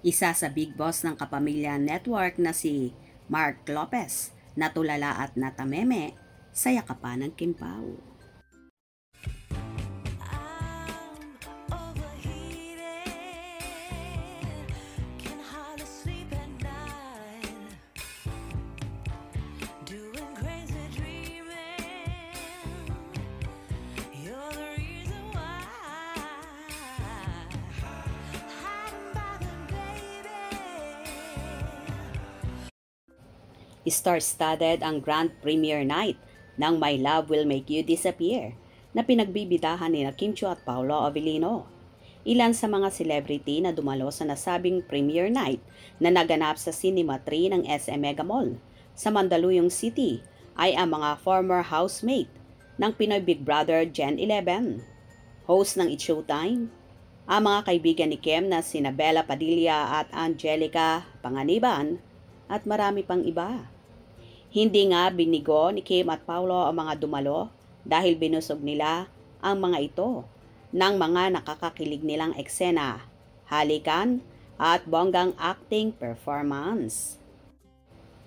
Isa sa big boss ng Kapamilya Network na si Mark Lopez, natulala at natameme sa yakapan ng Kim Pao. Star-studded ang grand premiere night ng My Love Will Make You Disappear na pinagbibidahan ni Kim Chiu at Paolo Avellino. Ilan sa mga celebrity na dumalo sa nasabing premiere night na naganap sa Cinema 3 ng SM Mega Mall sa Mandaluyong City ay ang mga former housemate ng Pinoy Big Brother Gen 11, host ng It's Showtime, ang mga kaibigan ni Kim na sina Bella Padilla at Angelica Panganiban, at marami pang iba. Hindi nga binigo ni Kim at Paolo ang mga dumalo dahil binusog nila ang mga ito ng mga nakakakilig nilang eksena, halikan at bonggang acting performance.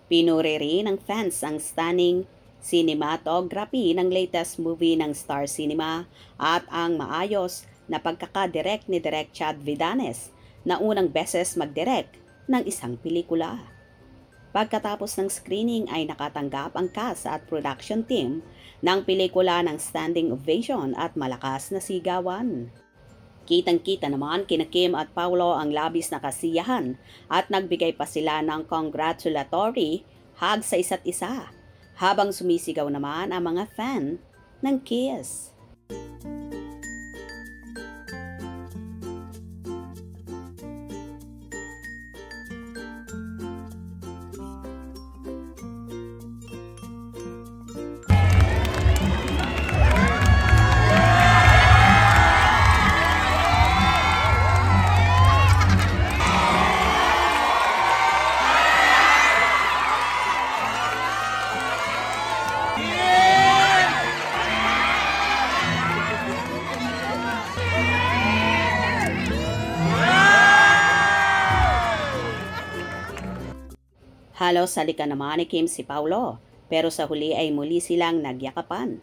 Pinuri rin ng fans ang stunning cinematography ng latest movie ng Star Cinema at ang maayos na pagkakadirect ni Direk Chad Vidanes na unang beses magdirect ng isang pelikula. Pagkatapos ng screening ay nakatanggap ang cast at production team ng pelikula ng standing ovation at malakas na sigawan. Kitang-kita naman kina Kim at Paolo ang labis na kasiyahan at nagbigay pa sila ng congratulatory hug sa isa't isa habang sumisigaw naman ang mga fan ng Kiss. Halos halikan naman ni Kim si Paolo, pero sa huli ay muli silang nagyakapan.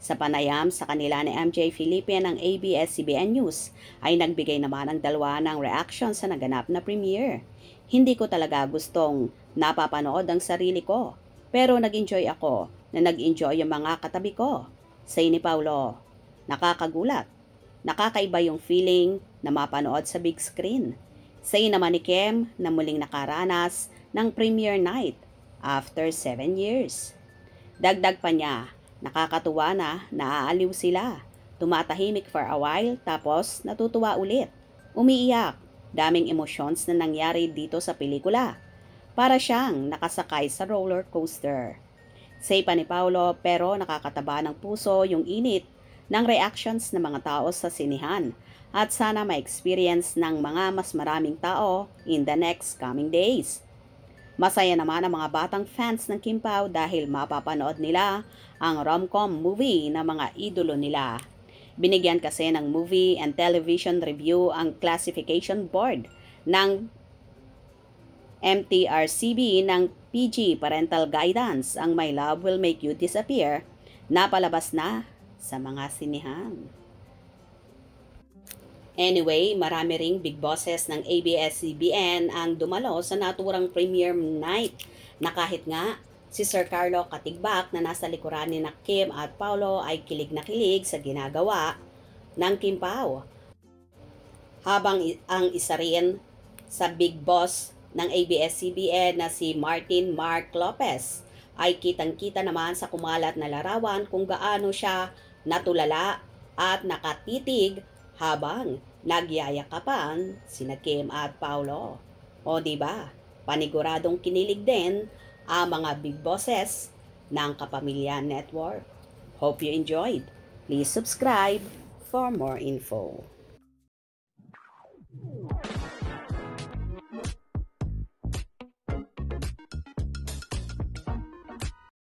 Sa panayam sa kanila ni MJ Philippine ng ABS-CBN News ay nagbigay naman ang dalawa ng reaction sa naganap na premiere. Hindi ko talaga gustong napapanood ang sarili ko, pero nag-enjoy ako na nag-enjoy yung mga katabi ko. Say ni Paolo, nakakagulat. Nakakaiba yung feeling na mapanood sa big screen. Say naman ni Kim na muling nakaranas ng premiere night after 7 years. Dagdag pa niya, nakakatuwa na naaaliw sila. Tumatahimik for a while tapos natutuwa ulit. Umiiyak. Daming emotions na nangyari dito sa pelikula. Para siyang nakasakay sa roller coaster. Say pa ni Paolo, pero nakakataba ng puso yung init ng reactions ng mga tao sa sinihan at sana ma-experience ng mga mas maraming tao in the next coming days. Masaya naman ang mga batang fans ng Kim Pao dahil mapapanood nila ang rom-com movie ng mga idolo nila. Binigyan kasi ng Movie and Television Review ang classification board ng MTRCB ng PG Parental Guidance ang My Love Will Make You Disappear na palabas na sa mga sinihan. Anyway, marami ring big bosses ng ABS-CBN ang dumalo sa naturang premiere night na kahit nga si Sir Carlo Katigbak na nasa likuran ni Kim at Paolo ay kilig na kilig sa ginagawa ng Kim Pao. Habang ang isa rin sa big boss ng ABS-CBN na si Mark Lopez ay kitang-kita naman sa kumalat na larawan kung gaano siya natulala at nakatitig habang nagyayakapan sina Kim at Paolo. O diba, paniguradong kinilig din ang mga big bosses ng Kapamilya Network. Hope you enjoyed. Please subscribe for more info.